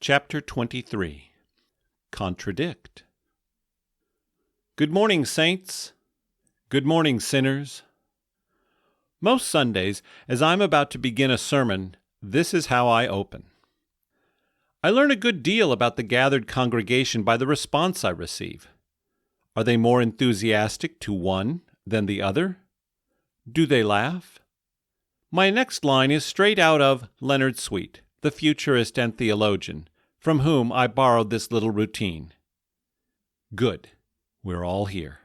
Chapter 23. Contradict. Good morning, saints. Good morning, sinners. Most Sundays, as I'm about to begin a sermon, this is how I open. I learn a good deal about the gathered congregation by the response I receive. Are they more enthusiastic to one than the other? Do they laugh? My next line is straight out of Leonard Sweet, the futurist and theologian, from whom I borrowed this little routine. Good, we're all here.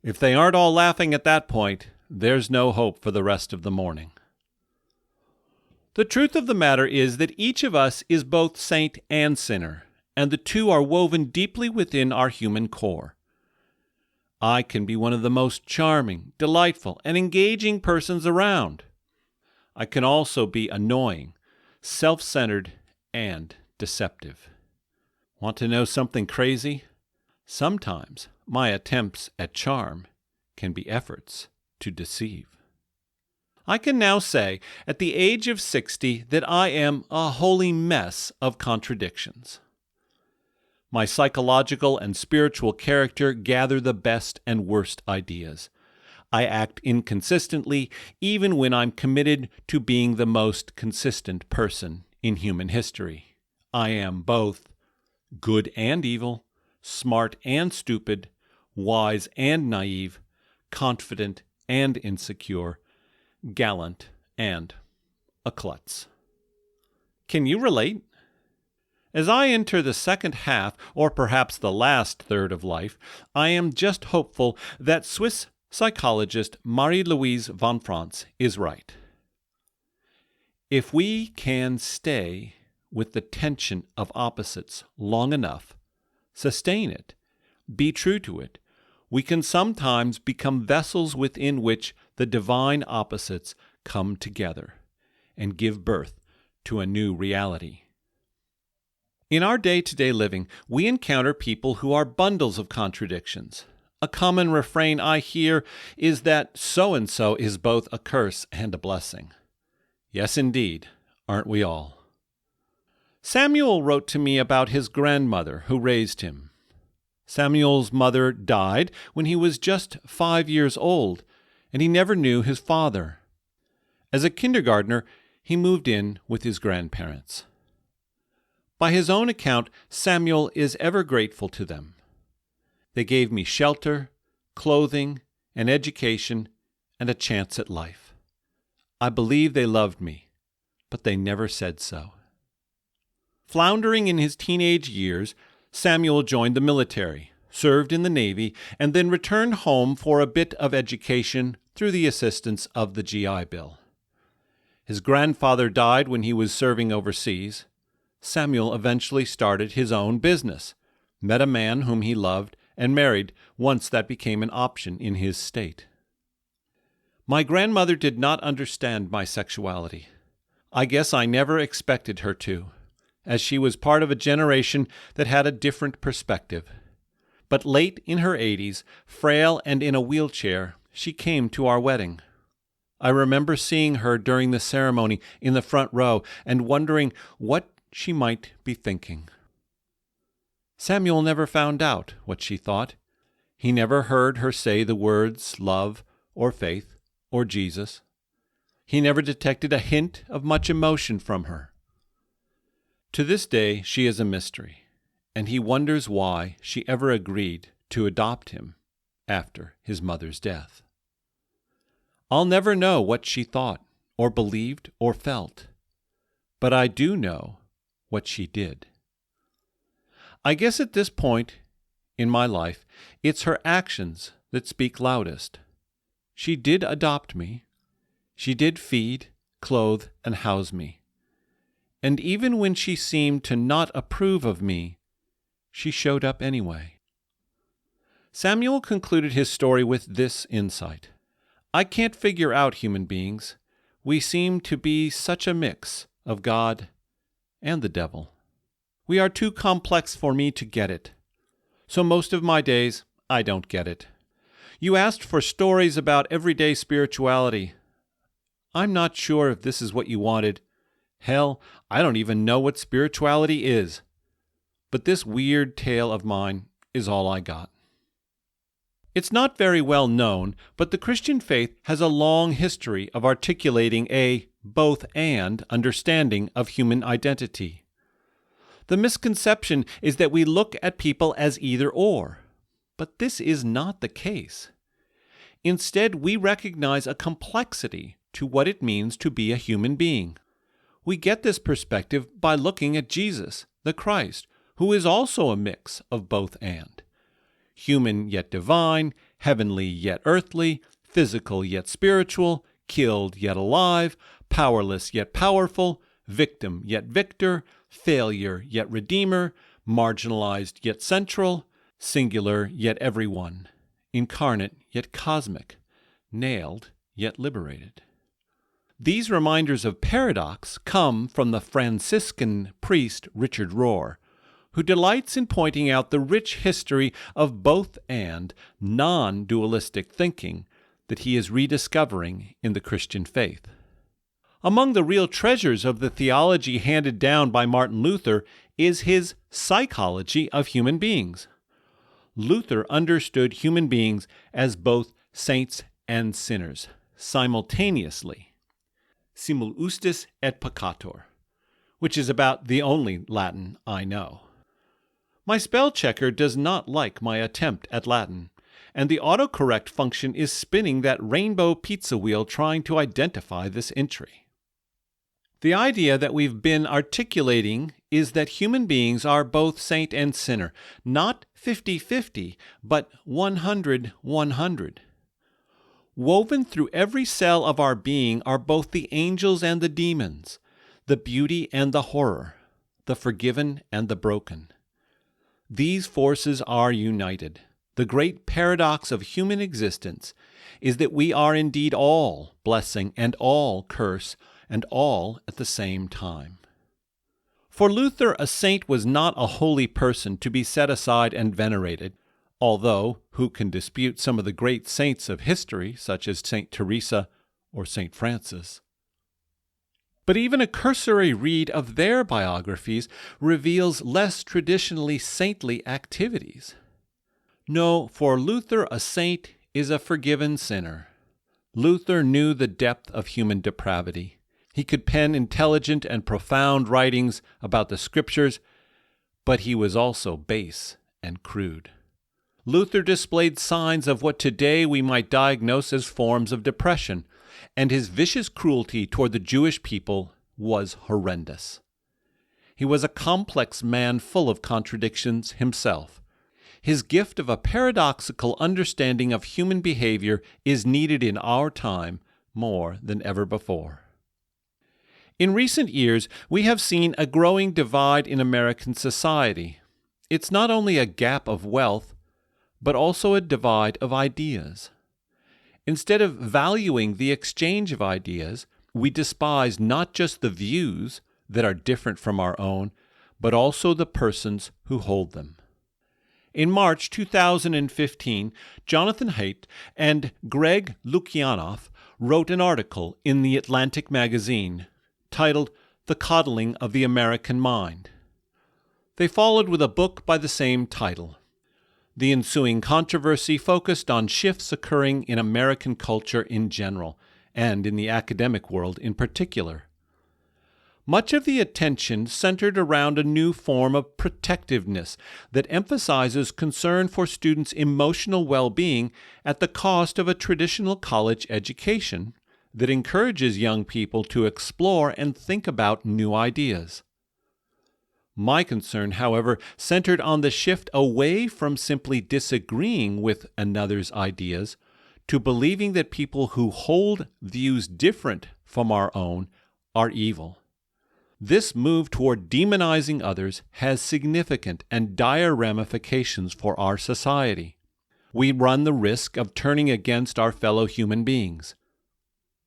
If they aren't all laughing at that point, there's no hope for the rest of the morning. The truth of the matter is that each of us is both saint and sinner, and the two are woven deeply within our human core. I can be one of the most charming, delightful, and engaging persons around. I can also be annoying, self-centered, and deceptive. Want to know something crazy? Sometimes my attempts at charm can be efforts to deceive. I can now say, at the age of 60, that I am a holy mess of contradictions. My psychological and spiritual character gather the best and worst ideas. I act inconsistently even when I'm committed to being the most consistent person in human history. I am both good and evil, smart and stupid, wise and naive, confident and insecure, gallant and a klutz. Can you relate? As I enter the second half, or perhaps the last third of life, I am just hopeful that Swiss psychologist Marie-Louise von Franz is right. If we can stay with the tension of opposites long enough, sustain it, be true to it, we can sometimes become vessels within which the divine opposites come together and give birth to a new reality. In our day-to-day living, we encounter people who are bundles of contradictions. A common refrain I hear is that so-and-so is both a curse and a blessing. Yes, indeed, aren't we all? Samuel wrote to me about his grandmother who raised him. Samuel's mother died when he was just 5 years old, and he never knew his father. As a kindergartner, he moved in with his grandparents. By his own account, Samuel is ever grateful to them. They gave me shelter, clothing, an education, and a chance at life. I believe they loved me, but they never said so. Floundering in his teenage years, Samuel joined the military, served in the Navy, and then returned home for a bit of education through the assistance of the GI Bill. His grandfather died when he was serving overseas. Samuel eventually started his own business, met a man whom he loved, and married once that became an option in his state. My grandmother did not understand my sexuality. I guess I never expected her to, as she was part of a generation that had a different perspective. But late in her 80s, frail and in a wheelchair, she came to our wedding. I remember seeing her during the ceremony in the front row and wondering what she might be thinking. Samuel never found out what she thought. He never heard her say the words love or faith or Jesus. He never detected a hint of much emotion from her. To this day, she is a mystery, and he wonders why she ever agreed to adopt him after his mother's death. I'll never know what she thought, or believed, or felt, but I do know what she did. I guess at this point in my life, it's her actions that speak loudest. She did adopt me. She did feed, clothe, and house me. And even when she seemed to not approve of me, she showed up anyway. Samuel concluded his story with this insight. I can't figure out human beings. We seem to be such a mix of God and the devil. We are too complex for me to get it. So most of my days, I don't get it. You asked for stories about everyday spirituality. I'm not sure if this is what you wanted, Hell, I don't even know what spirituality is. But this weird tale of mine is all I got. It's not very well known, but the Christian faith has a long history of articulating a both-and understanding of human identity. The misconception is that we look at people as either-or, but this is not the case. Instead, we recognize a complexity to what it means to be a human being. We get this perspective by looking at Jesus, the Christ, who is also a mix of both and. Human yet divine, heavenly yet earthly, physical yet spiritual, killed yet alive, powerless yet powerful, victim yet victor, failure yet redeemer, marginalized yet central, singular yet everyone, incarnate yet cosmic, nailed yet liberated. These reminders of paradox come from the Franciscan priest Richard Rohr, who delights in pointing out the rich history of both and non-dualistic thinking that he is rediscovering in the Christian faith. Among the real treasures of the theology handed down by Martin Luther is his psychology of human beings. Luther understood human beings as both saints and sinners, simultaneously. Simul ustis et peccator, which is about the only Latin I know. My spell checker does not like my attempt at Latin, and the autocorrect function is spinning that rainbow pizza wheel trying to identify this entry. The idea that we've been articulating is that human beings are both saint and sinner, not 50-50, but 100-100. Woven through every cell of our being are both the angels and the demons, the beauty and the horror, the forgiven and the broken. These forces are united. The great paradox of human existence is that we are indeed all blessing and all curse, and all at the same time. For Luther, a saint was not a holy person to be set aside and venerated, although who can dispute some of the great saints of history, such as St. Teresa or St. Francis? But even a cursory read of their biographies reveals less traditionally saintly activities. No, for Luther, a saint is a forgiven sinner. Luther knew the depth of human depravity. He could pen intelligent and profound writings about the Scriptures, but he was also base and crude. Luther displayed signs of what today we might diagnose as forms of depression, and his vicious cruelty toward the Jewish people was horrendous. He was a complex man full of contradictions himself. His gift of a paradoxical understanding of human behavior is needed in our time more than ever before. In recent years, we have seen a growing divide in American society. It's not only a gap of wealth, but also a divide of ideas. Instead of valuing the exchange of ideas, we despise not just the views that are different from our own, but also the persons who hold them. In March 2015, Jonathan Haidt and Greg Lukianoff wrote an article in The Atlantic magazine titled The Coddling of the American Mind. They followed with a book by the same title. The ensuing controversy focused on shifts occurring in American culture in general, and in the academic world in particular. Much of the attention centered around a new form of protectiveness that emphasizes concern for students' emotional well-being at the cost of a traditional college education that encourages young people to explore and think about new ideas. My concern, however, centered on the shift away from simply disagreeing with another's ideas to believing that people who hold views different from our own are evil. This move toward demonizing others has significant and dire ramifications for our society. We run the risk of turning against our fellow human beings.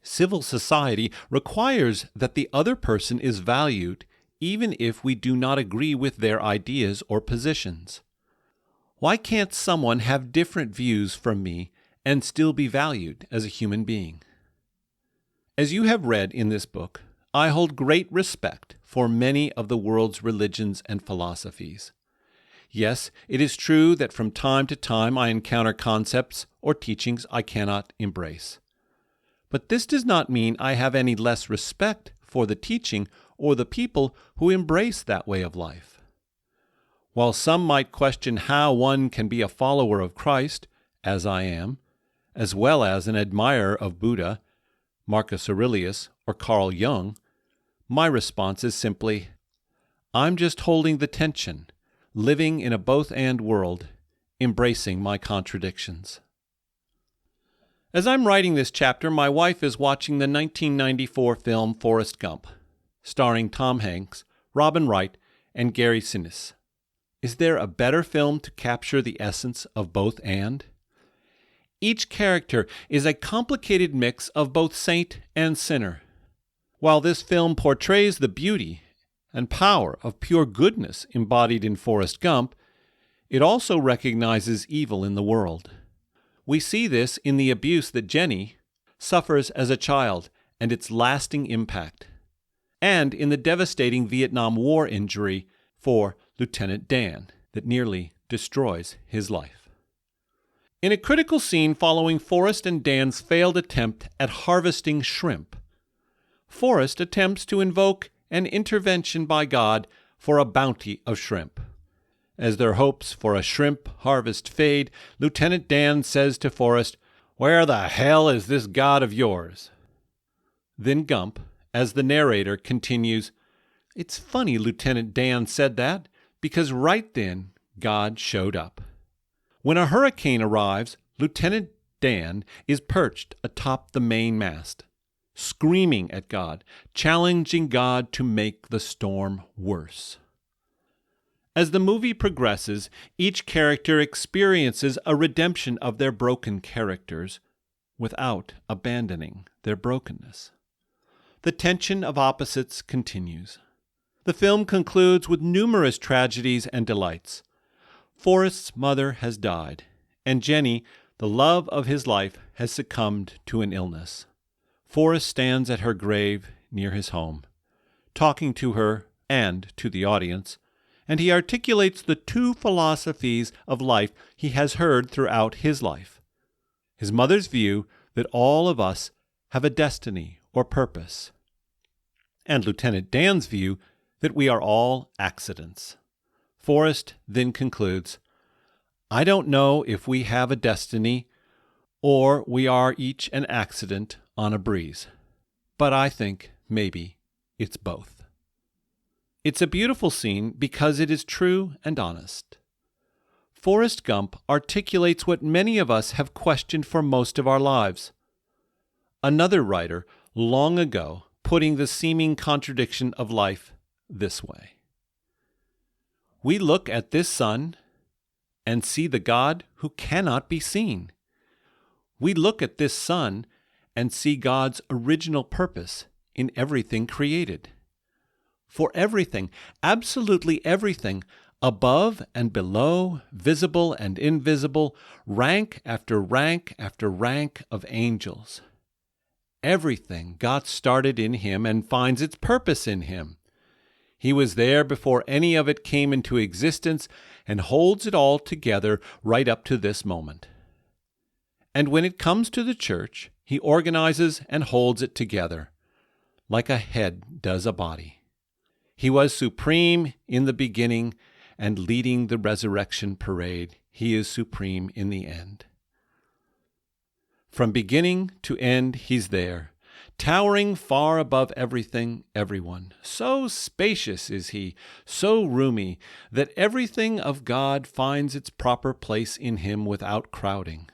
Civil society requires that the other person is valued even if we do not agree with their ideas or positions. Why can't someone have different views from me and still be valued as a human being? As you have read in this book, I hold great respect for many of the world's religions and philosophies. Yes, it is true that from time to time I encounter concepts or teachings I cannot embrace. But this does not mean I have any less respect for the teaching or the people who embrace that way of life. While some might question how one can be a follower of Christ, as I am, as well as an admirer of Buddha, Marcus Aurelius, or Carl Jung, my response is simply, I'm just holding the tension, living in a both-and world, embracing my contradictions. As I'm writing this chapter, my wife is watching the 1994 film Forrest Gump, starring Tom Hanks, Robin Wright, and Gary Sinise. Is there a better film to capture the essence of both and? Each character is a complicated mix of both saint and sinner. While this film portrays the beauty and power of pure goodness embodied in Forrest Gump, it also recognizes evil in the world. We see this in the abuse that Jenny suffers as a child and its lasting impact, and in the devastating Vietnam War injury for Lieutenant Dan that nearly destroys his life. In a critical scene following Forrest and Dan's failed attempt at harvesting shrimp, Forrest attempts to invoke an intervention by God for a bounty of shrimp. As their hopes for a shrimp harvest fade, Lieutenant Dan says to Forrest, "Where the hell is this God of yours?" Then Gump, as the narrator, continues, "It's funny Lieutenant Dan said that, because right then God showed up." When a hurricane arrives, Lieutenant Dan is perched atop the mainmast, screaming at God, challenging God to make the storm worse. As the movie progresses, each character experiences a redemption of their broken characters without abandoning their brokenness. The tension of opposites continues. The film concludes with numerous tragedies and delights. Forrest's mother has died, and Jenny, the love of his life, has succumbed to an illness. Forrest stands at her grave near his home, talking to her and to the audience, and he articulates the two philosophies of life he has heard throughout his life. His mother's view that all of us have a destiny or purpose, and Lieutenant Dan's view that we are all accidents. Forrest then concludes, "I don't know if we have a destiny or we are each an accident on a breeze, but I think maybe it's both." It's a beautiful scene because it is true and honest. Forrest Gump articulates what many of us have questioned for most of our lives. Another writer, long ago, putting the seeming contradiction of life this way: we look at this sun and see the God who cannot be seen. We look at this sun and see God's original purpose in everything created. For everything, absolutely everything, above and below, visible and invisible, rank after rank after rank of angels. Everything got started in him and finds its purpose in him. He was there before any of it came into existence and holds it all together right up to this moment. And when it comes to the church, he organizes and holds it together, like a head does a body. He was supreme in the beginning, and leading the resurrection parade, he is supreme in the end. From beginning to end, he's there, towering far above everything, everyone. So spacious is he, so roomy, that everything of God finds its proper place in him without crowding.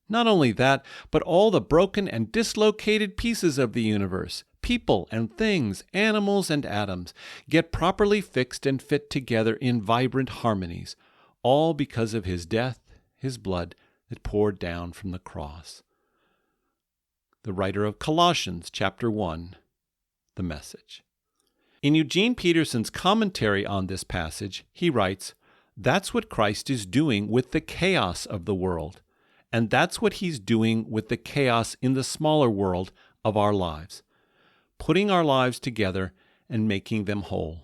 Not only that, but all the broken and dislocated pieces of the universe, people and things, animals and atoms, get properly fixed and fit together in vibrant harmonies, all because of his death, his blood that poured down from the cross. The writer of Colossians chapter 1, The Message. In Eugene Peterson's commentary on this passage, he writes, "That's what Christ is doing with the chaos of the world, and that's what he's doing with the chaos in the smaller world of our lives. putting our lives together and making them whole.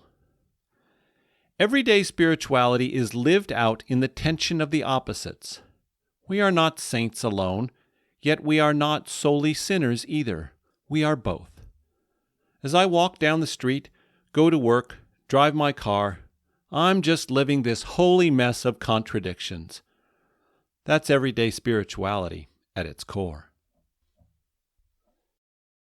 Everyday spirituality is lived out in the tension of the opposites. We are not saints alone, yet we are not solely sinners either. We are both. As I walk down the street, go to work, drive my car, I'm just living this holy mess of contradictions. That's everyday spirituality at its core.